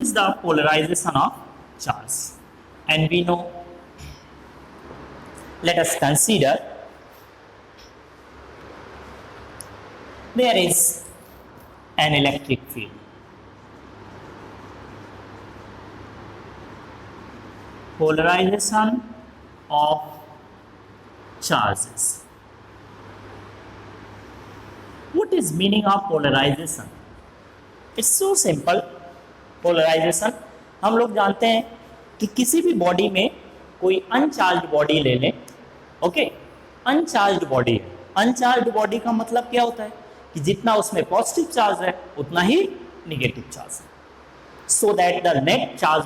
is the polarization of charge, and we know, let us consider there is an electric field. Polarization of charges. What is meaning of polarization? It's so simple. Polarization हम लोग जानते हैं कि किसी भी body में कोई uncharged body ले लें, ओके, अनचार्ज्ड बॉडी है। अनचार्ज्ड बॉडी का मतलब क्या होता है कि जितना उसमें पॉजिटिव चार्ज है उतना ही निगेटिव चार्ज है, so that the net charge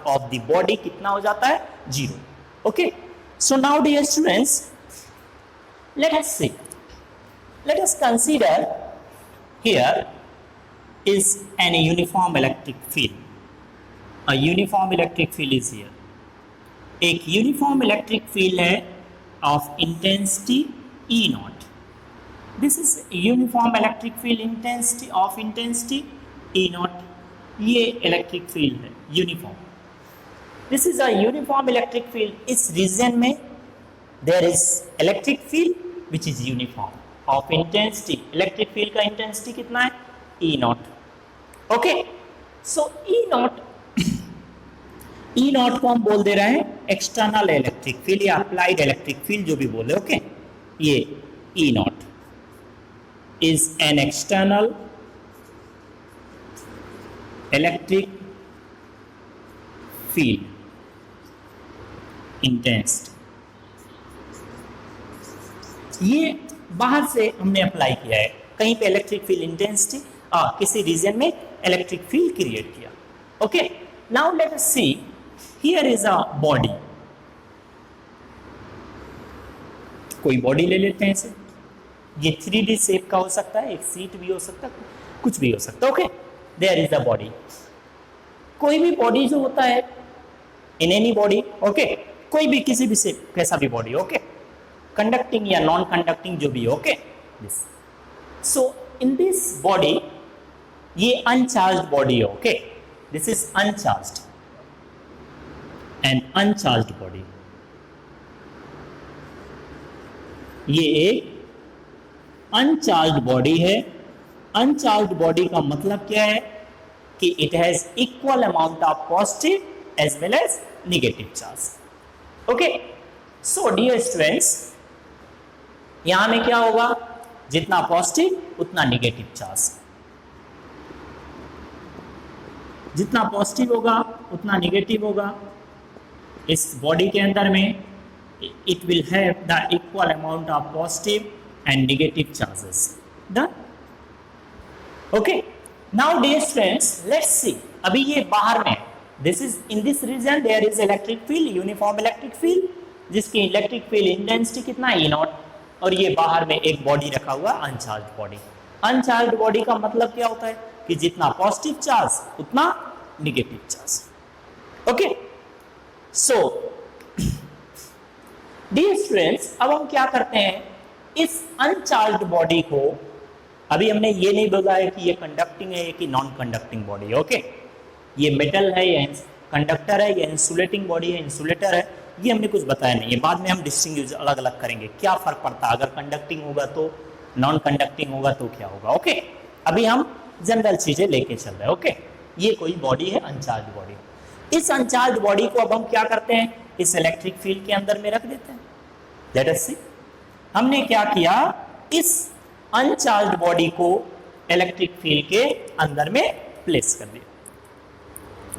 of the body कितना हो जाता है, zero. Okay, so now dear students, let us consider here is an uniform electric field. A uniform electric field is here. एक uniform electric field है of intensity E naught. This is uniform electric field intensity E naught. ये electric field है uniform. This is a uniform electric field. इस region में there is electric field which is uniform of intensity. Electric field का intensity कितना है, E naught. Okay, so E naught को हम बोल दे रहे हैं एक्सटर्नल इलेक्ट्रिक फील्ड या अप्लाइड इलेक्ट्रिक फील्ड, जो भी बोले. ओके, ये E naught is an external electric field intensity. ये बाहर से हमने अप्लाई किया है, कहीं पे इलेक्ट्रिक फील्ड इंटेंसिटी किसी रीजन में इलेक्ट्रिक फील्ड क्रिएट किया. Okay, now let us see, here is a body. कोई बॉडी ले लेते हैं इसे. ये 3D शेप का हो सकता है, एक सीट भी हो सकता है, कुछ भी हो सकता है. Okay, there is a body. कोई भी बॉडी जो होता है इन एनी बॉडी, ओके, कोई भी किसी भी शेप कैसा भी बॉडी, ओके, कंडक्टिंग या नॉन कंडक्टिंग जो भी, okay, this. So in this body, ये अनचार्ज्ड बॉडी है. Okay, this is uncharged, an uncharged body. ये एक अनचार्ज्ड बॉडी है. अनचार्ज्ड बॉडी का मतलब क्या है कि it has equal amount of positive as well as negative charge. Okay, so dear students, यहां में क्या होगा, जितना पॉजिटिव उतना नेगेटिव चार्ज. जितना पॉजिटिव होगा उतना नेगेटिव होगा. इस बॉडी के अंदर में it will have the equal amount of positive and negative charges. Done. Okay, now dear students, let's see. अभी ये बाहर में, this is in this region there is electric field, uniform electric field, जिसकी electric field intensity कितना, E naught. और ये बाहर में एक बॉडी रखा हुआ अनचार्ज्ड बॉडी. अनचार्ज्ड बॉडी का मतलब क्या होता है कि जितना पॉजिटिव चार्ज उतना negative charge. Okay, so dear students, अब हम क्या करते हैं, इस अनचार्ज्ड बॉडी को, अभी हमने ये नहीं बोला है कि ये कंडक्टिंग है कि नॉन कंडक्टिंग बॉडी है. ओके, ये मेटल है या कंडक्टर है या इंसुलेटिंग बॉडी है, इंसुलेटर है, ये हमने कुछ बताया नहीं है. बाद में हम डिस्टिंग्विश अलग अलग करेंगे, क्या फर्क पड़ता है, अगर कंडक्टिंग होगा तो, नॉन कंडक्टिंग होगा तो क्या होगा. ओके, अभी हम जनरल चीजें लेके चल रहे हैं. ओके, ये कोई बॉडी है अनचार्ज्ड बॉडी. इस अनचार्ज्ड बॉडी को अब हम क्या करते हैं, इस इलेक्ट्रिक फील्ड के अंदर में रख देते हैं. लेट अस सी, हमने क्या किया, इस अनचार्ज्ड बॉडी को इलेक्ट्रिक फील्ड के अंदर में प्लेस कर दिया.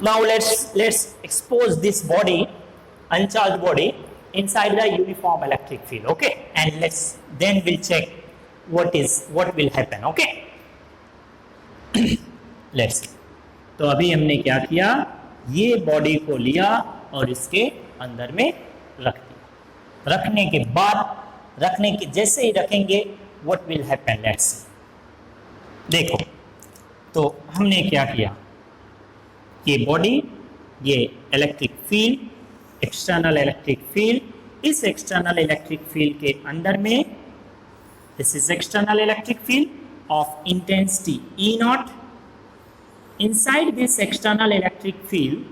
Now let's expose this body, uncharged body, inside the uniform electric field. Okay, and then we'll check what will happen. Okay, let's see. तो अभी हमने क्या किया, ये बॉडी को लिया और इसके अंदर में रख दिया. रखने के बाद, जैसे ही रखेंगे, what will happen, let's see. देखो, तो हमने क्या किया, ये बॉडी, ये electric field, external electric field, इस एक्सटर्नल इलेक्ट्रिक फील्ड के अंदर में, this is external electric field of intensity E not, inside this external electric field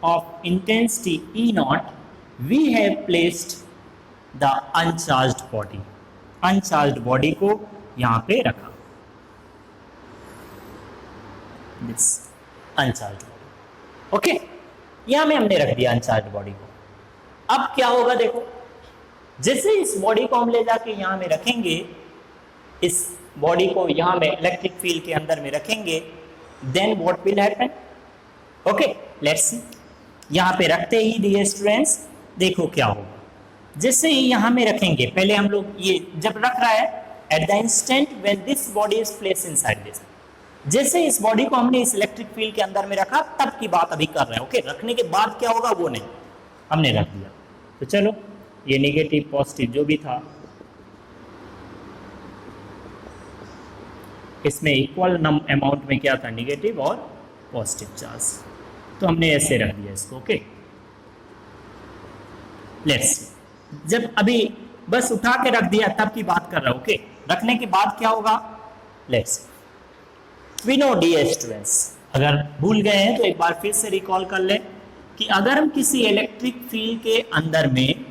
of intensity E naught, we have placed the uncharged body. Uncharged body को यहाँ पे रखा, this uncharged body. Okay, यहाँ में हमने रख दिया अनचार्ज बॉडी को. अब क्या होगा देखो, जैसे इस बॉडी को हम ले जाके यहाँ में रखेंगे, इस बॉडी को यहाँ में इलेक्ट्रिक फील्ड के अंदर में रखेंगे, then what will happen. Okay, let's see. यहाँ पे रखते ही डियर स्टूडेंट्स देखो क्या होगा. जैसे ही यहाँ में रखेंगे, पहले हम लोग ये जब रख रहा है, at the instant when this body is placed inside this, जैसे इस बॉडी को हमने इस इलेक्ट्रिक फील्ड के अंदर में रखा, तब की बात अभी कर रहे हैं. ओके, रखने के बाद क्या होगा वो नहीं, हमने रख दिया. तो चलो, ये नेगेटिव पॉजिटिव जो भी था, इसमें इक्वल अमाउंट में क्या था, नेगेटिव और पॉजिटिव चार्ज. तो हमने ऐसे रख दिया इसको. ओके, लेट्स, जब अभी बस उठा के रख दिया तब की बात कर रहा हूं. ओके, रखने के बाद क्या होगा, let's. We know dear students, अगर भूल गए हैं तो एक बार फिर से रिकॉल कर लें कि अगर हम किसी इलेक्ट्रिक फील्ड के अंदर में,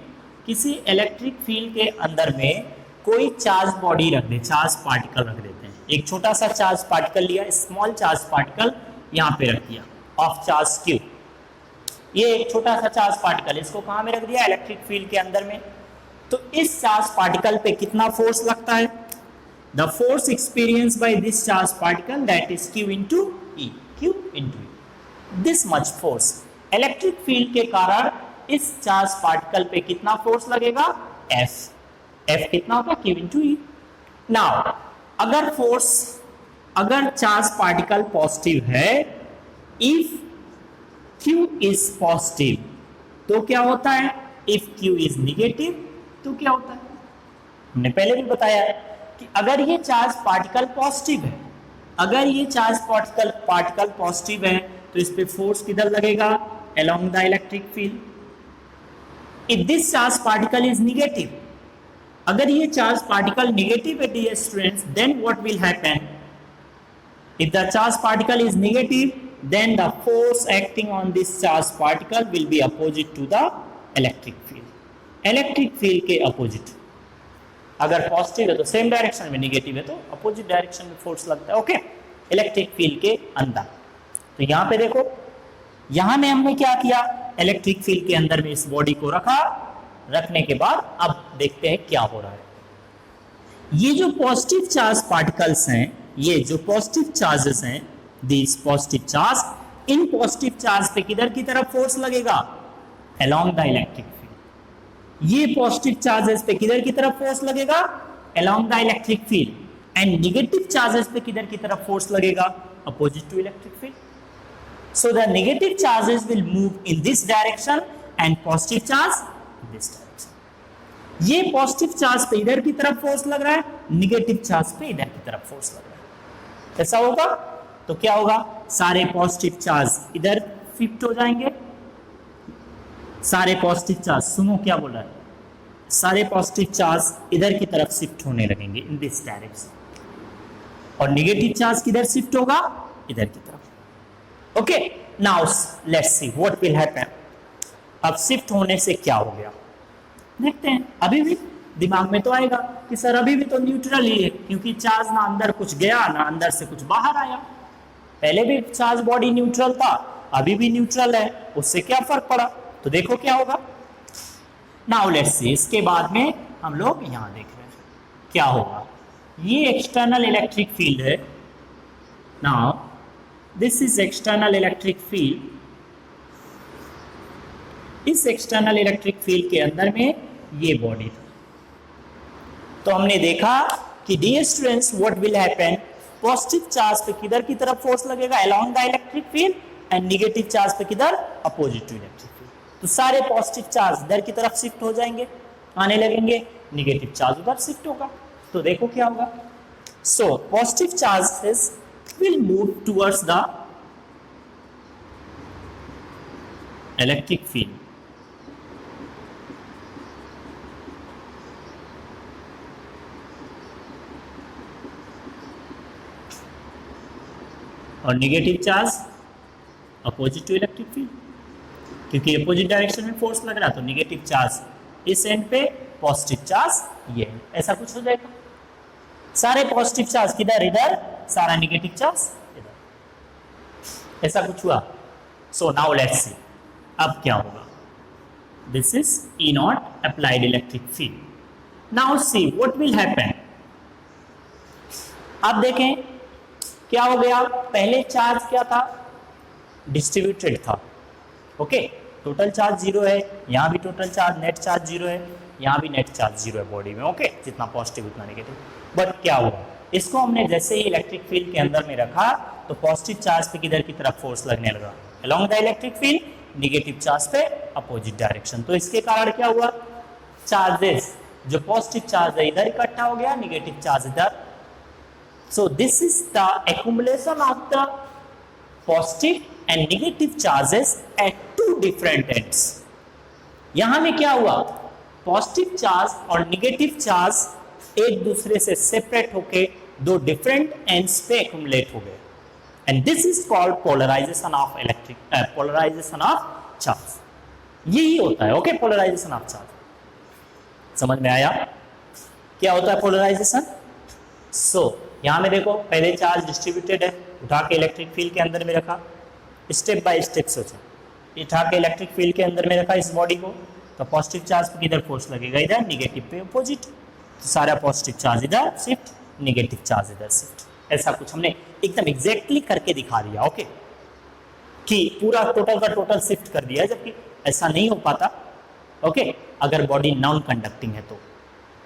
किसी इलेक्ट्रिक फील्ड के अंदर में कोई चार्ज बॉडी रख दे, चार्ज पार्टिकल रख देते हैं. एक छोटा सा चार्ज पार्टिकल लिया, स्मॉल चार्ज पार्टिकल यहाँ पे रख दिया ऑफ चार्ज क्यू. ये एक छोटा सा चार्ज पार्टिकल, इसको कहाँ में रख दिया, इलेक्ट्रिक फील्ड के अंदर में. तो इस चार्ज पार्टिकल पे कितना फोर्स लगता है, the force experienced by this charged particle, that is q into e, q into e. this much force, electric field के कारण इस चार्ज पार्टिकल पे कितना फोर्स लगेगा, f. f कितना होगा, q into e. नाउ अगर फोर्स, अगर चार्ज पार्टिकल पॉजिटिव है, इफ q इज पॉजिटिव तो क्या होता है, इफ q इज निगेटिव तो क्या होता है. हमने पहले भी बताया है कि अगर ये चार्ज पार्टिकल पॉजिटिव है, अगर ये चार्ज पार्टिकल पॉजिटिव है, तो इस पे फोर्स किधर लगेगा, along the electric field. If this charge particle is negative, अगर ये चार्ज पार्टिकल निगेटिव है dear students, then what will happen, if the charge particle is negative, then the force acting on this charge particle will be opposite to the electric field. Electric field के opposite. अगर positive है तो same direction में, negative है तो opposite direction में force लगता है. ओके, इलेक्ट्रिक फील्ड के अंदर. तो यहाँ पे देखो, यहाँ में हमने क्या किया, इलेक्ट्रिक फील्ड के अंदर में इस बॉडी को रखा. रखने के बाद अब देखते हैं क्या हो रहा है. ये जो पॉजिटिव चार्ज पार्टिकल्स हैं, ये जो पॉजिटिव चार्जेस हैं, दिस पॉजिटिव चार्ज, इन पॉजिटिव चार्ज पे किधर की तरफ फोर्स लगेगा, अलोंग द इलेक्ट्रिक फील्ड. ये पॉजिटिव चार्जेस पे किधर की तरफ फोर्स लगेगा, along the electric field. And negative charges पे किधर की तरफ फोर्स लगेगा, opposite to electric field. So the negative charges will move in this direction and positive charge in this direction. ये पॉजिटिव चार्ज पे इधर की तरफ फोर्स लग रहा है, नेगेटिव चार्ज पे इधर की तरफ फोर्स लग रहा है. ऐसा होगा तो क्या होगा, सारे पॉजिटिव चार्ज इधर शिफ्ट हो जाएंगे. सारे पॉजिटिव चार्ज, सुनो क्या बोल रहा है, सारे पॉजिटिव चार्ज इधर की तरफ शिफ्ट होने लगेंगे इन दिस डायरेक्शन, और नेगेटिव चार्ज किधर शिफ्ट होगा, इधर की तरफ. Okay, now let's see what will happen. अब शिफ्ट होने से क्या हो गया देखते हैं. अभी भी दिमाग में तो आएगा कि सर अभी भी तो न्यूट्रल ही है, क्योंकि चार्ज ना अंदर कुछ गया ना अंदर से कुछ बाहर आया. पहले भी चार्ज बॉडी न्यूट्रल था, अभी भी न्यूट्रल है, उससे क्या फर्क पड़ा. तो देखो क्या होगा. नाउ लेट्स सी, इसके बाद में हम लोग यहां देख रहे हैं क्या होगा. ये एक्सटर्नल इलेक्ट्रिक फील्ड है. Now this is external electric field. इस एक्सटर्नल इलेक्ट्रिक फील्ड के अंदर में ये बॉडी था. तो हमने देखा कि dear students what will happen, positive charge पे किधर की तरफ फोर्स लगेगा, along the electric field, and negative charge पे किधर, अपोजिट टू इलेक्ट्रिक फील्ड. तो सारे पॉजिटिव चार्ज इधर की तरफ शिफ्ट हो जाएंगे, आने लगेंगे, नेगेटिव चार्ज उधर शिफ्ट होगा. तो देखो क्या होगा. So positive charges will move towards the electric field. और negative charge opposite to electric field, क्योंकि अपोजिट डायरेक्शन में फोर्स लग रहा है तो नेगेटिव चार्ज इस एंड पे, पॉजिटिव चार्ज ये एंड, ऐसा कुछ हो जाएगा। सारे पॉजिटिव चार्ज किधर, इधर, सारा नेगेटिव चार्ज इधर, ऐसा कुछ हुआ। सो नाउ लेट्स सी अब क्या होगा। This is E not applied electric field. Now see what will happen. अब देखें क्या हो गया, पहले चार्ज क्या था, डिस्ट्रीब्यूटेड था, ओके, टोटल चार्ज जीरो है, यहाँ भी total charge net charge zero है, यहाँ भी नेट चार्ज जीरो है बॉडी में, ओके, जितना पॉजिटिव उतना नेगेटिव। बट क्या हुआ, इसको हमने जैसे ही इलेक्ट्रिक फील्ड के अंदर में रखा तो पॉजिटिव चार्ज पे किधर की तरफ फोर्स लगने लगा, along the electric field, negative charge पे अपोजिट डायरेक्शन। तो इसके कारण क्या हुआ, चार्जेस जो पॉजिटिव चार्ज है इधर इकट्ठा हो गया, नेगेटिव चार्ज इधर। So this is the accumulation of the positive and negative charges at two different ends. यहां में क्या हुआ, पॉजिटिव चार्ज और नेगेटिव चार्ज एक दूसरे से सेपरेट होके दो डिफरेंट एंड्स पे एक्यूमुलेट हो गए, and this is called polarization of polarisation of charge. यही होता है, ओके, पोलराइजेशन ऑफ चार्ज। समझ में आया क्या होता है पोलराइजेशन? सो यहाँ में देखो पहले चार्ज डिस्ट्रीब्यूटेड है, उठा के इलेक्ट्रिक फील्ड के अंदर में रखा, स्टेप बाय स्टेप सोचो, उठा के इलेक्ट्रिक फील्ड के अंदर में रखा इस बॉडी को, तो पॉजिटिव चार्ज पे किधर फोर्स लगेगा, इधर, नेगेटिव पे अपोजिट, तो सारा पॉजिटिव चार्ज इधर शिफ्ट, नेगेटिव चार्ज इधर शिफ्ट। ऐसा कुछ हमने एकदम एग्जैक्टली करके दिखा दिया, ओके, कि पूरा टोटल का टोटल शिफ्ट कर दिया, जबकि ऐसा नहीं हो पाता, ओके, अगर बॉडी नॉन कंडक्टिंग है तो।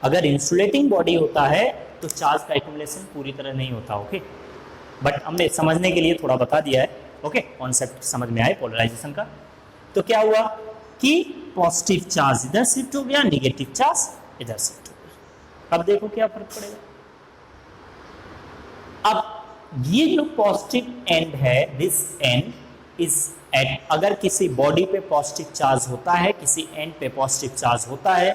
अगर इंसुलेटिंग बॉडी होता है तो चार्ज का एक्यूमुलेशन पूरी तरह नहीं होता, ओके, बट हमने समझने के लिए थोड़ा बता दिया है, ओके, कॉन्सेप्ट समझ में आए पोलराइजेशन का। तो क्या हुआ कि पॉजिटिव चार्ज इधर शिफ्ट हो गया, नेगेटिव चार्ज इधर शिफ्ट हो गया। अब देखो क्या फर्क पड़ेगा। अब ये जो पॉजिटिव एंड है, दिस एंड इज एट, अगर किसी बॉडी पे पॉजिटिव चार्ज होता है, किसी एंड पे पॉजिटिव चार्ज होता है,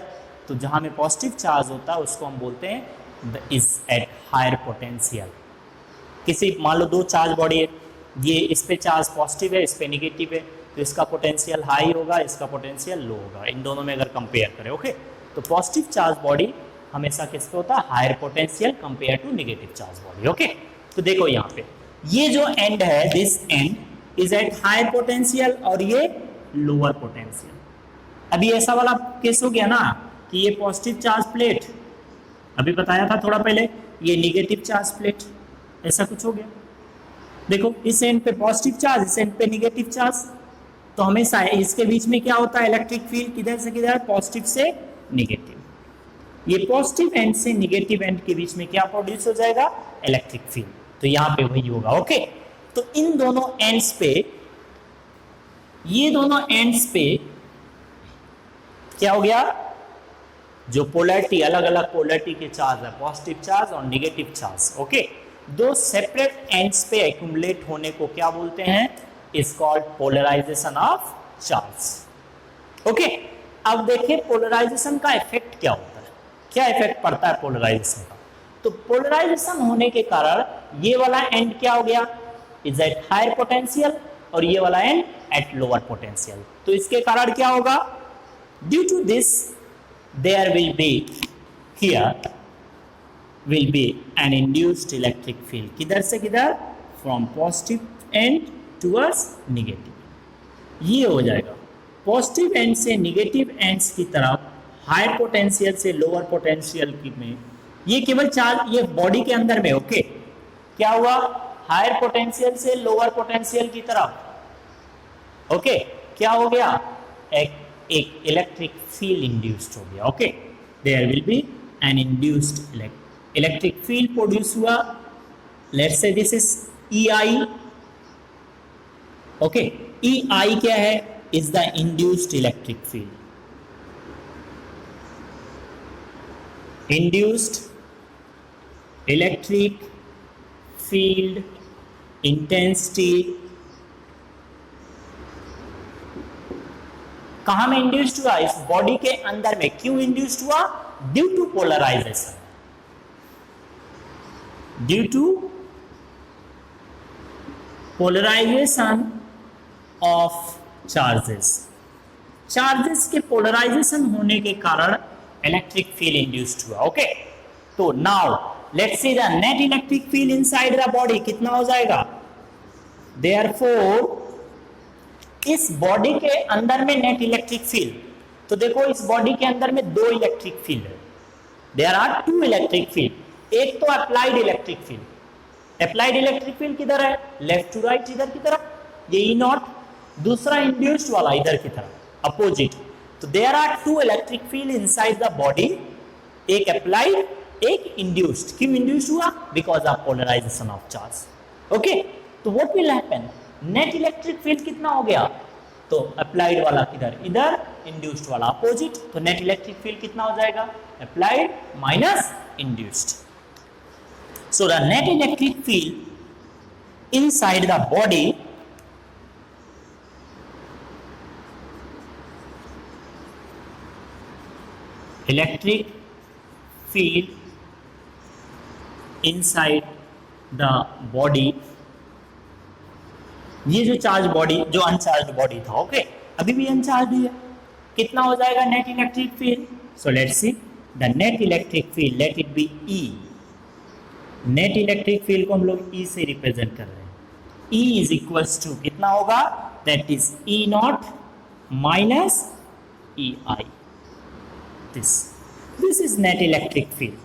तो जहां में पॉजिटिव चार्ज होता है उसको हम बोलते हैं इज एट हायर पोटेंशियल। किसी मान लो दो चार्ज बॉडी है, ये इस पे चार्ज पॉजिटिव है, इस पे नेगेटिव है, तो इसका पोटेंशियल हाई होगा, इसका पोटेंशियल लो होगा, इन दोनों में अगर कंपेयर करें, ओके। तो पॉजिटिव चार्ज बॉडी हमेशा किस पे होता है, higher potential compare to negative charge body, okay. तो देखो यहाँ पे ये जो एंड है, this end is at higher potential और ये लोअर पोटेंशियल। अभी ऐसा वाला केस हो गया ना कि ये पॉजिटिव चार्ज प्लेट, अभी बताया था थोड़ा पहले, ये नेगेटिव चार्ज प्लेट, ऐसा कुछ हो गया। देखो इस एंड पे पॉजिटिव चार्ज, इस एंड पे नेगेटिव चार्ज, तो हमेशा इसके बीच में क्या होता है, इलेक्ट्रिक फील्ड किधर से किधर, पॉजिटिव से नेगेटिव। ये पॉजिटिव एंड से नेगेटिव एंड के बीच में क्या प्रोड्यूस हो जाएगा, इलेक्ट्रिक फील्ड। तो यहाँ पे वही होगा, ओके। तो इन दोनों एंड्स पे, ये दोनों एंड्स पे क्या हो गया, जो पोलैरिटी, अलग अलग पोलैरिटी के चार्ज है, पॉजिटिव चार्ज और नेगेटिव चार्ज, ओके, दो सेपरेट एंड्स पे एक्यूमुलेट होने को क्या बोलते हैं, is called polarization of charge, okay. अब देखिए पोलराइजेशन का इफेक्ट क्या होता है, क्या इफेक्ट पड़ता है पोलराइजेशन का। तो पोलराइजेशन होने के कारण ये वाला एंड क्या हो गया, इज एट हायर पोटेंशियल, और ये वाला एंड एट लोअर पोटेंशियल। तो इसके कारण क्या होगा, due to this there will be, here will be an induced electric field, किधर से किधर, from positive end towards negative। ये हो जाएगा पॉजिटिव एंड से नेगेटिव एंड्स की तरफ, हायर पोटेंशियल से लोअर पोटेंशियल की में, ये केवल चार्ज, ये बॉडी के अंदर में, ओके। क्या हुआ, हायर पोटेंशियल से लोअर पोटेंशियल की तरफ, ओके, क्या हो गया, एक इलेक्ट्रिक फील्ड इंड्यूस्ड हो गया, okay. There will be an induced electric field produce हुआ, let's say this is EI, okay. EI क्या है, is the induced electric field, induced electric field intensity कहां में इंड्यूस्ड हुआ, इस बॉडी के अंदर में। क्यों इंड्यूस्ड हुआ, due to polarization, due to polarization of charges, charges के पोलराइजेशन होने के कारण इलेक्ट्रिक फील्ड इंड्यूस्ड हुआ। ओके, तो now let's see the net electric field inside the body कितना हो जाएगा। देयरफॉर इस बॉडी के अंदर में नेट इलेक्ट्रिक फील्ड, तो देखो इस बॉडी के अंदर में दो इलेक्ट्रिक फील्ड है, there are two electric field. एक तो applied electric field, applied electric field किधर है, लेफ्ट टू राइट इधर की तरफ, ये ई नॉट, दूसरा इंड्यूस्ड वाला इधर की तरफ अपोजिट। तो there are two electric field inside the body, एक अप्लाइड एक इंड्यूस्ड। क्यों इंड्यूस्ड हुआ, because of polarisation of charge. Okay, तो what will happen, net electric field कितना हो गया, तो अप्लाइड वाला किधर इधर, इंड्यूस्ड वाला अपोजिट, तो नेट इलेक्ट्रिक फील्ड कितना हो जाएगा, applied minus induced. So the net electric field inside the body electric field inside the body, ये जो चार्ज बॉडी, जो अनचार्ज बॉडी था, ओके अभी भी अनचार्ज है, कितना हो जाएगा net electric field. So let's see the net electric field, let it be E. Net electric field को हम लोग ई से रिप्रेजेंट कर रहे हैं, ई इज इक्वल्स टू कितना होगा, that is E naught minus E I, this is net electric field.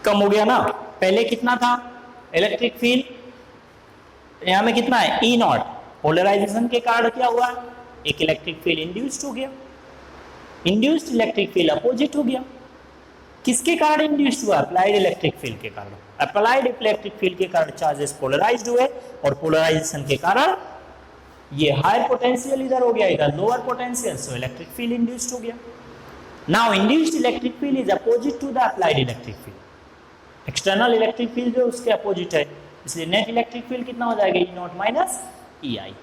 कम हो गया ना, पहले कितना था इलेक्ट्रिक फील्ड, यहां में कितना है ई नॉट, पोलराइजेशन के कारण क्या हुआ, एक इलेक्ट्रिक फील्ड इंड्यूस्ड हो गया, इंड्यूस्ड इलेक्ट्रिक फील्ड अपोजिट हो गया। किसके कारण इंड्यूस्ड हुआ, अप्लाइड इलेक्ट्रिक फील्ड के कारण। अप्लाइड इलेक्ट्रिक फील्ड के कारण चार्जेस पोलराइज्ड हुए, और पोलराइजेशन के कारण ये हायर पोटेंशियल इधर हो गया, इधर lower potential, so electric field induced हो गया। Now induced electric field is opposite to the applied electric field, external electric field जो उसके अपोजिट है, इसलिए नेट इलेक्ट्रिक फील्ड कितना हो जाएगा, E naught minus E I.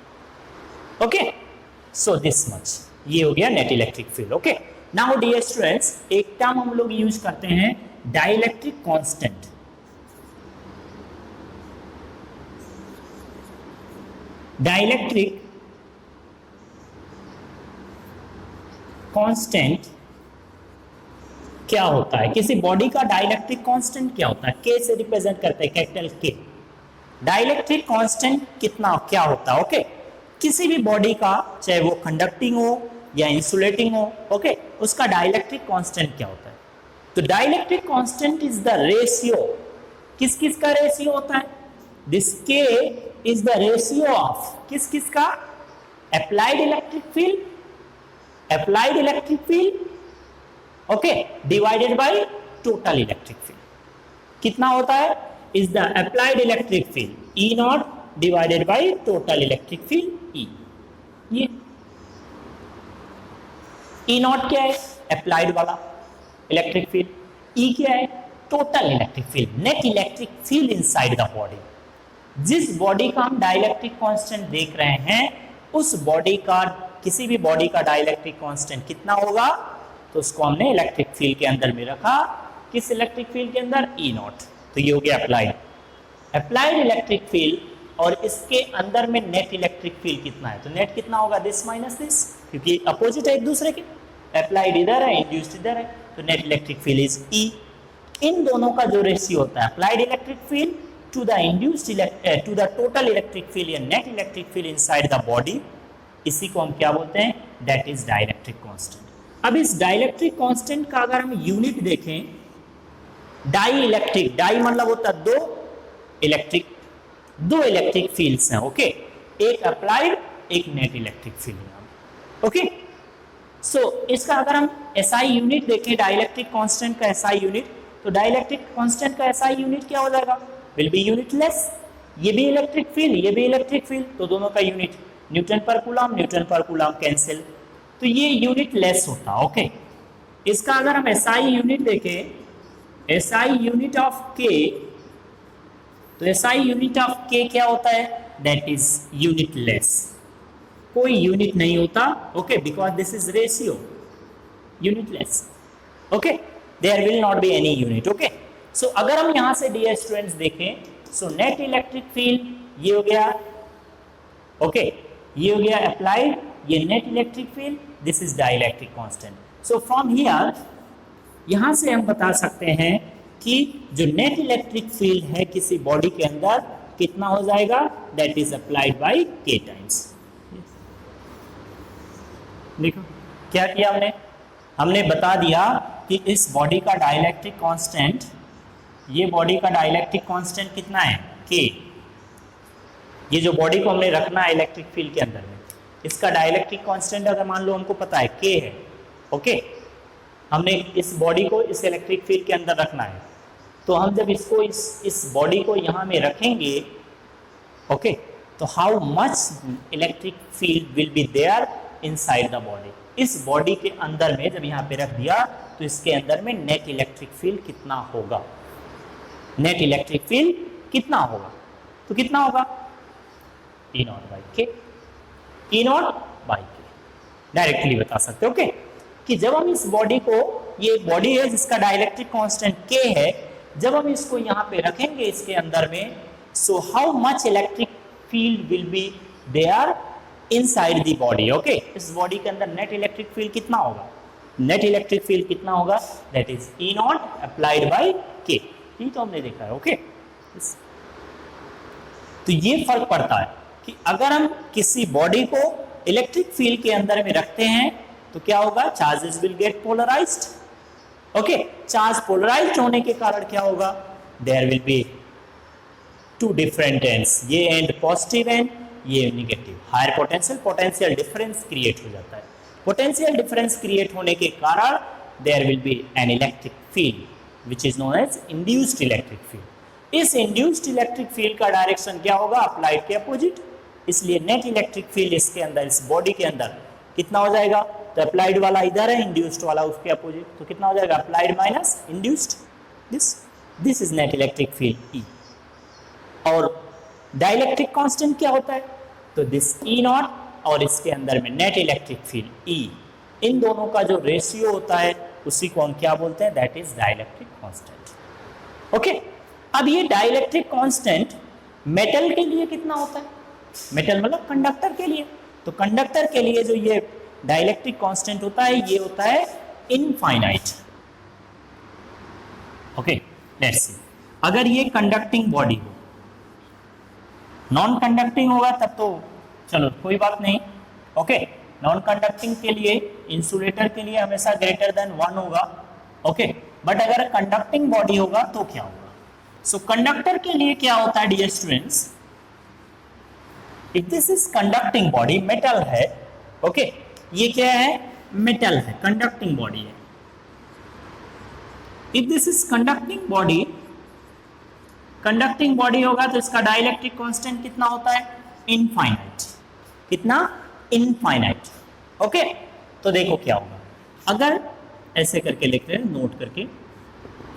Okay, so this much, ये हो गया net electric field. Okay, now dear students, एक टर्म हम लोग यूज करते हैं डाइलेक्ट्रिक कांस्टेंट। डाइलेक्ट्रिक कांस्टेंट क्या होता है, किसी बॉडी का डाइलेक्ट्रिक कांस्टेंट क्या होता है, के से रिप्रेजेंट करते हैं, कैपिटल के। डाइलेक्ट्रिक कांस्टेंट कितना क्या होता है, ओके किसी भी बॉडी का, चाहे वो कंडक्टिंग हो या इंसुलेटिंग हो, ओके उसका डाइलेक्ट्रिक कांस्टेंट क्या होता है। तो dielectric constant is the ratio, किस किस का रेशियो होता है, दिस के इज द रेशियो ऑफ किस किस का, applied electric field, applied electric field okay divided by total electric field. कितना होता है, is the applied electric field E not divided by total electric field E. ये ई नॉट क्या है, अप्लाइड वाला इलेक्ट्रिक फील्ड, ई क्या है, total electric field, net electric field inside the body. जिस बॉडी का हम डाइलेक्ट्रिक कांस्टेंट देख रहे हैं, उस बॉडी का, किसी भी बॉडी का डाइलेक्ट्रिक कांस्टेंट कितना होगा, तो उसको हमने इलेक्ट्रिक फील्ड के अंदर में रखा, किस इलेक्ट्रिक फील्ड के अंदर, ई नॉट। तो ये हो गया अप्लाइड, अप्लाइड इलेक्ट्रिक फील्ड, और इसके अंदर में नेट इलेक्ट्रिक फील्ड कितना है, तो नेट कितना होगा, दिस माइनस दिस, क्योंकि अपोजिट है एक दूसरे के, अप्लाइड इधर है इंड्यूस्ड इधर है, तो net electric field is E. इन दोनों का जो रेशियो होता है applied electric field to the induced to the total electric field या net electric field inside the body, इसी को हम क्या बोलते हैं, दैट इज डाइलेक्ट्रिक कांस्टेंट। अब इस डाइलेक्ट्रिक कांस्टेंट का अगर हम यूनिट देखें, डाई इलेक्ट्रिक, डाई मतलब होता है दो इलेक्ट्रिक फील्ड्स हैं, ओके एक अप्लाइड एक net electric field, okay so इसका अगर हम एसआई यूनिट देखें, डाइलेक्ट्रिक कांस्टेंट का एसआई यूनिट, तो डाइलेक्ट्रिक कांस्टेंट का एसआई यूनिट क्या हो जाएगा, विल बी यूनिटलेस। ये भी इलेक्ट्रिक फील्ड, ये भी इलेक्ट्रिक फील्ड, तो दोनों का unit newton per coulomb cancel, तो ये यूनिट लेस होता, ओके इसका अगर हम एसआई यूनिट देखें, एसआई यूनिट ऑफ के, तो एसआई यूनिट ऑफ के क्या होता है, दैट इज यूनिट लेस, कोई यूनिट नहीं होता, okay because this is ratio unitless, okay there will not be any unit, okay so अगर हम यहां से डियर स्टूडेंट्स देखें, सो नेट इलेक्ट्रिक फील्ड ये हो गया, ओके, ये हो गया अप्लाइड, ये net electric field, this is dielectric constant. So from here, यहां से हम बता सकते हैं कि जो नेट इलेक्ट्रिक फील्ड है किसी बॉडी के अंदर कितना हो जाएगा, that is applied by k times. देखो क्या किया हमने, हमने बता दिया कि इस बॉडी का डाइलेक्ट्रिक कांस्टेंट, ये बॉडी का डाइलेक्ट्रिक कांस्टेंट कितना है, k. ये जो बॉडी को हमने रखना है इलेक्ट्रिक फील्ड के अंदर में, इसका डाइलेक्ट्रिक कांस्टेंट अगर मान लो हमको पता है k है, ओके, हमने इस बॉडी को इस इलेक्ट्रिक फील्ड के अंदर रखना है, तो हम जब इसको इस बॉडी को यहाँ में रखेंगे, ओके, तो how much electric field will be there inside the body. इस बॉडी के अंदर में जब यहाँ पे रख दिया तो इसके अंदर में नेट इलेक्ट्रिक फील्ड कितना होगा, नेट इलेक्ट्रिक फील्ड कितना होगा, तो कितना होगा E नॉट बाई के, E नॉट बाई के. डायरेक्टली बता सकते हो, ओके, कि जब हम इस बॉडी को, ये बॉडी है जिसका डाइलेक्ट्रिक कांस्टेंट k है, जब हम इसको यहाँ पे रखेंगे इसके अंदर में, so how much electric field will be there inside the body. Okay, इस बॉडी के अंदर नेट इलेक्ट्रिक फील्ड कितना होगा, नेट इलेक्ट्रिक फील्ड कितना होगा, that is E not applied by k. ये तो हमने देखा है, ओके. तो ये फर्क पड़ता है कि अगर हम किसी बॉडी को इलेक्ट्रिक फील्ड के अंदर में रखते हैं तो क्या होगा, charges will get polarized. Okay, charge polarized होने के कारण क्या होगा, there will be two different ends, ये एंड पॉजिटिव एंड ये negative. Higher potential, potential difference create हो जाता है. पोटेंशियल डिफरेंस क्रिएट होने के कारण there will be an electric field which is known as induced electric field. इस induced electric field का डायरेक्शन क्या होगा, अप्लाइड के अपोजिट. इसलिए नेट इलेक्ट्रिक फील्ड इसके अंदर, इस बॉडी के अंदर कितना हो जाएगा, तो अप्लाइड वाला इधर है, इंड्यूस्ड वाला उसके अपोजिट, तो कितना हो जाएगा, applied minus induced. This is net electric field E. और डाइलेक्ट्रिक कांस्टेंट क्या होता है, तो दिस E नॉट और इसके अंदर में नेट इलेक्ट्रिक फील्ड E, इन दोनों का जो रेशियो होता है उसी को हम क्या बोलते हैं, that is dielectric constant. Okay, अब ये डाइलेक्ट्रिक कांस्टेंट मेटल के लिए कितना होता है, मेटल मतलब कंडक्टर के लिए, तो कंडक्टर के लिए जो ये डाइलेक्ट्रिक कांस्टेंट होता है ये होता है इनफाइनाइट. ओके, लेट्स सी, अगर ये कंडक्टिंग बॉडी हो, नॉन कंडक्टिंग होगा तब तो चलो कोई बात नहीं. ओके, नॉन कंडक्टिंग के लिए, इंसुलेटर के लिए हमेशा ग्रेटर देन 1 होगा. ओके, बट अगर कंडक्टिंग बॉडी होगा तो क्या होगा, सो कंडक्टर के लिए क्या होता है dear students, if this is conducting body, metal है, ओके, ये क्या है, मेटल है, कंडक्टिंग बॉडी है. If this is conducting body, conducting body होगा तो इसका डाइलेक्ट्रिक कांस्टेंट कितना होता है, इनफाइनाइट. कितना, इनफाइनाइट. ओके, तो देखो क्या होगा, अगर ऐसे करके लिखते हैं नोट करके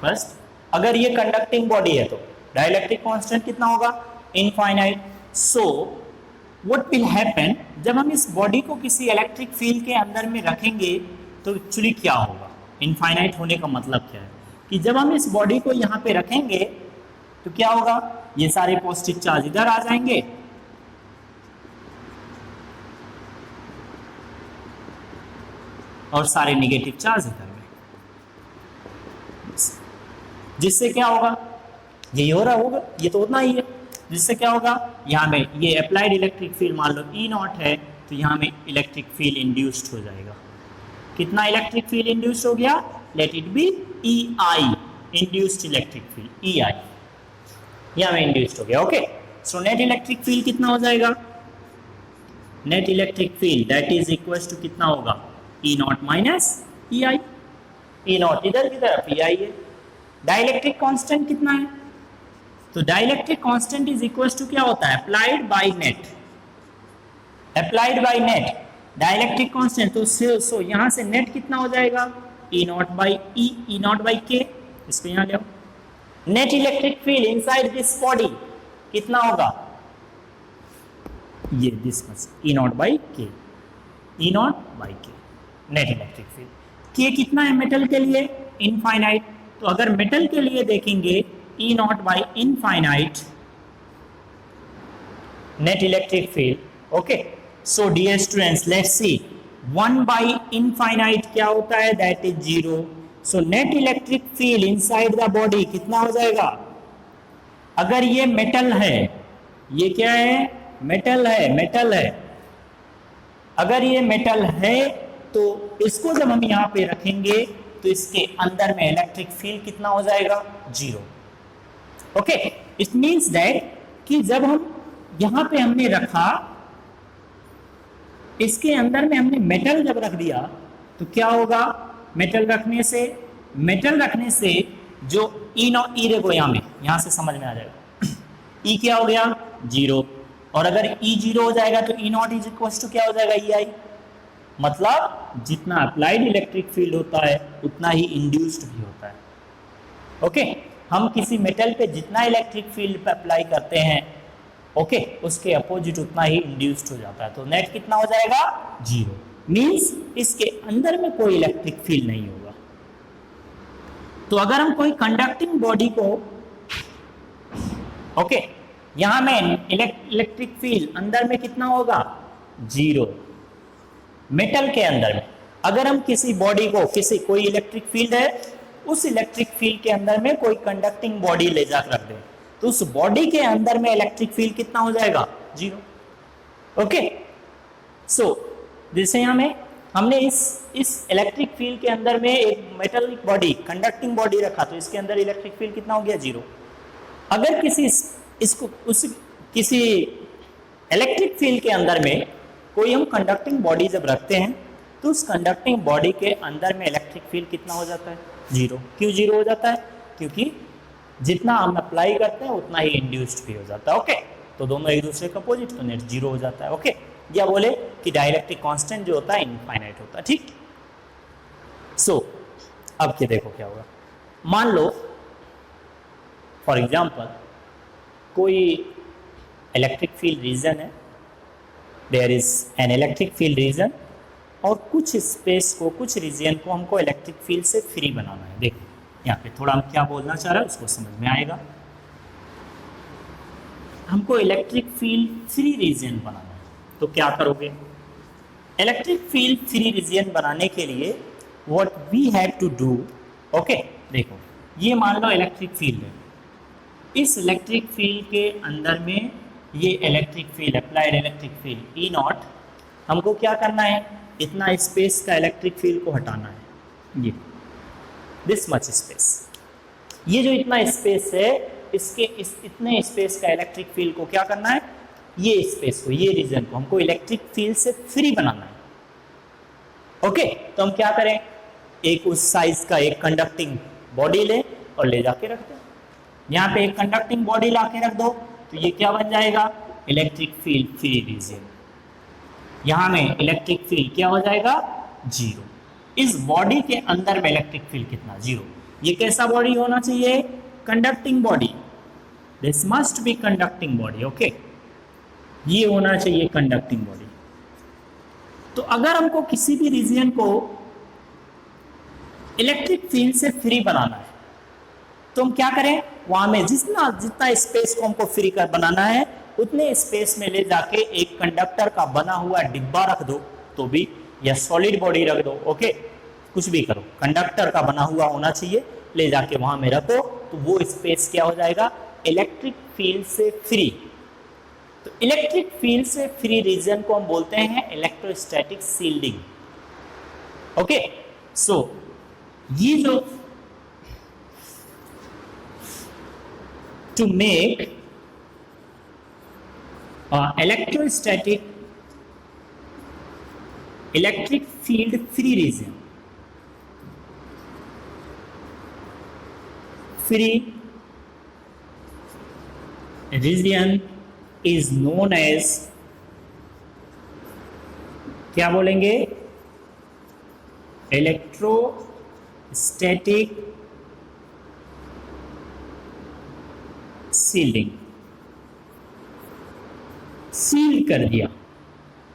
फर्स्ट, अगर ये कंडक्टिंग बॉडी है तो डाइलेक्ट्रिक कांस्टेंट कितना होगा, infinite. So what will happen, जब हम इस बॉडी को किसी इलेक्ट्रिक फील्ड के अंदर में रखेंगे तो एक्चुअली क्या होगा, इनफाइनाइट होने का मतलब क्या है, कि जब हम इस बॉडी को यहाँ पे रखेंगे तो क्या होगा, ये सारे पॉजिटिव चार्ज इधर आ जाएंगे और सारे नेगेटिव चार्ज इधर में, जिससे क्या होगा, यही हो रहा होगा, ये तो उतना ही है, जिससे क्या होगा, यहाँ में ये अप्लाइड इलेक्ट्रिक फील्ड मान लो E नॉट है तो यहाँ में इलेक्ट्रिक फील्ड इंड्यूस्ड हो जाएगा. कितना इलेक्ट्रिक फील्ड इंड्यूस्ड हो गया, let it be EI, induced electric field EI, यहाँ में इंड्यूस्ड हो गया. Okay, so net electric field कितना हो जाएगा, net electric field that is equal to कितना होगा, E naught minus EI. E naught इधर की तरफ EI है. डाइलेक्ट्रिक कांस्टेंट कितना है, तो dielectric constant is equal to क्या होता है, applied by net. Applied by net dielectric constant, तो सो यहां से नेट कितना हो जाएगा, E naught by E naught by K. इसको यहां ले आओ. Net electric field inside this body कितना होगा, ये this much E naught by K, E naught by K, net electric field. K कितना है मेटल के लिए, इनफाइनाइट. तो अगर मेटल के लिए देखेंगे E naught by infinite, net electric field. Okay, so dear students, let's see 1 by infinite क्या होता है, that is 0. so net electric field inside the body कितना हो जाएगा, अगर ये मेटल है, ये क्या है, मेटल है, मेटल है, अगर ये मेटल है तो इसको जब हम यहाँ पे रखेंगे तो इसके अंदर में इलेक्ट्रिक फील्ड कितना हो जाएगा, 0. ओके, इट मीन्स दैट कि जब हम यहाँ पे हमने रखा, इसके अंदर में हमने मेटल जब रख दिया तो क्या होगा, मेटल रखने से जो ई नो ई देखो यहाँ से समझ में आ जाएगा, ई क्या हो गया, 0. और अगर ई 0 हो जाएगा तो ई नॉट इज इक्वल टू क्या हो जाएगा, ई आई. मतलब जितना अप्लाइड इलेक्ट्रिक फील्ड होता है उतना ही इंड्यूस्ड भी होता है. ओके, हम किसी मेटल पे जितना इलेक्ट्रिक फील्ड पे अप्लाई करते हैं, ओके, उसके अपोजिट उतना ही इंड्यूस्ड हो जाता है. तो नेट कितना हो जाएगा, 0. मींस इसके अंदर में कोई इलेक्ट्रिक फील्ड नहीं होगा. तो अगर हम कोई कंडक्टिंग बॉडी को, ओके, यहां में इलेक्ट्रिक फील्ड अंदर में कितना होगा, 0. मेटल के अंदर में अगर हम किसी बॉडी को, किसी कोई इलेक्ट्रिक फील्ड है, उस इलेक्ट्रिक फील्ड के अंदर में कोई कंडक्टिंग बॉडी ले जाकर रख दें तो उस बॉडी के अंदर में इलेक्ट्रिक फील्ड कितना हो जाएगा, 0. ओके, सो जैसे हमें हमने इस इलेक्ट्रिक फील्ड के अंदर में एक मेटल बॉडी, कंडक्टिंग बॉडी रखा तो इसके अंदर इलेक्ट्रिक फील्ड कितना हो गया, 0. अगर किसी इलेक्ट्रिक फील्ड के अंदर में कोई हम कंडक्टिंग बॉडी जब रखते हैं तो उस कंडक्टिंग बॉडी के अंदर में इलेक्ट्रिक फील्ड कितना हो जाता है, 0. क्यों 0 हो जाता है, क्योंकि जितना हम अप्लाई करते हैं उतना ही इंड्यूस्ड भी हो जाता है. ओके, तो दोनों एक दूसरे का अपोजिट, तो नेट 0 हो जाता है. ओके, या बोले कि डाइलेक्ट्रिक कांस्टेंट जो होता है इनफाइनाइट होता है. ठीक, सो अब ये देखो क्या होगा, मान लो फॉर एग्जांपल कोई इलेक्ट्रिक फील्ड रीजन है, there is an electric field region, और कुछ स्पेस को, कुछ रीजन को हमको इलेक्ट्रिक फील्ड से फ्री बनाना है. देखो यहाँ पे थोड़ा हम क्या बोलना चाह रहे हैं उसको समझ में आएगा. हमको इलेक्ट्रिक फील्ड फ्री रीजन बनाना है, तो क्या करोगे, इलेक्ट्रिक फील्ड फ्री रीजन बनाने के लिए what we have to do. Okay, देखो ये मान लो इलेक्ट्रिक फील्ड है, इस इलेक्ट्रिक फील्ड के अंदर में ये electric field, applied electric field E not, हमको क्या करना है, इतना स्पेस का इलेक्ट्रिक फील्ड को हटाना है, ये दिस मच स्पेस, ये जो इतना स्पेस है, इसके इतने स्पेस का इलेक्ट्रिक फील्ड को क्या करना है, ये स्पेस को, ये रीजन को हमको इलेक्ट्रिक फील्ड से फ्री बनाना है. ओके, तो हम क्या करें, एक उस साइज का एक कंडक्टिंग बॉडी ले और ले जाके रख दो. यहाँ पे एक कंडक्टिंग बॉडी ला के रख दो तो ये क्या बन जाएगा, इलेक्ट्रिक फील्ड फ्री रीजन. यहाँ में इलेक्ट्रिक फील्ड क्या हो जाएगा, 0. इस बॉडी के अंदर में इलेक्ट्रिक फील्ड कितना, 0. ये कैसा बॉडी होना चाहिए, conducting body, this must be conducting body. Okay, ये होना चाहिए कंडक्टिंग बॉडी. तो अगर हमको किसी भी रीजन को इलेक्ट्रिक फील्ड से फ्री बनाना है तो हम क्या करें, वहां में जितना स्पेस को हमको फ्री कर बनाना है उतने स्पेस में ले जाके एक कंडक्टर का बना हुआ डिब्बा रख दो तो भी, या सॉलिड बॉडी रख दो. ओके, कुछ भी करो, कंडक्टर का बना हुआ होना चाहिए, ले जाके वहां में रखो तो वो स्पेस क्या हो जाएगा, इलेक्ट्रिक फील्ड से फ्री. तो इलेक्ट्रिक फील्ड से फ्री रीजन को हम बोलते हैं इलेक्ट्रोस्टैटिक शील्डिंग. ओके, सो ये जो to make electrostatic electric field free region, free region is known as, क्या बोलेंगे, इलेक्ट्रोस्टैटिक सील्डिंग. सील्ड कर दिया,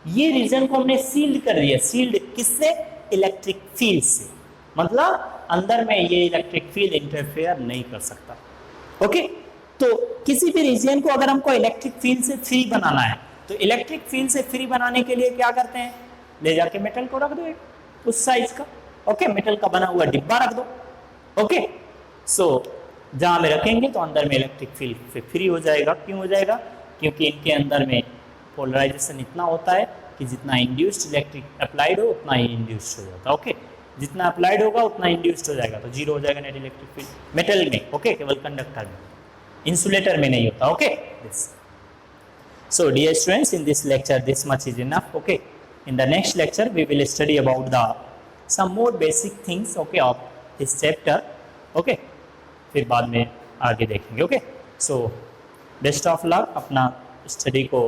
ये रीजन को हमने सील्ड कर दिया. सील्ड किससे, इलेक्ट्रिक फील्ड से, मतलब अंदर में ये इलेक्ट्रिक फील्ड इंटरफेयर नहीं कर सकता. ओके, तो किसी भी रीजन को अगर हमको इलेक्ट्रिक फील्ड से फ्री बनाना है, तो इलेक्ट्रिक फील्ड से फ्री बनाने के लिए क्या करते हैं, ले जाके मेटल को रख दो एक उस साइज का, ओके, मेटल का बना हुआ डिब्बा रख दो, ओके। सो जहां में रखेंगे तो अंदर में इलेक्ट्रिक फील्ड फ्री हो जाएगा। क्यों हो जाएगा, क्योंकि इनके अंदर में पोलराइजेशन इतना होता है कि जितना इंड्यूस्ड इलेक्ट्रिक अप्लाइड हो उतना ही इंड्यूस्ड हो जाता है, ओके। जितना अप्लाइड होगा उतना इंड्यूस्ड हो जाएगा, तो जीरो हो जाएगा नेट इलेक्ट्रिक फील्ड मेटल में, ओके, केवल कंडक्टर में, इंसुलेटर में नहीं होता, okay. So dear students, in this lecture this much is enough, okay. In the next lecture we will study about the some more basic things, okay, of this chapter, okay. फिर बाद में आगे देखेंगे, okay. So best of luck, अपना study को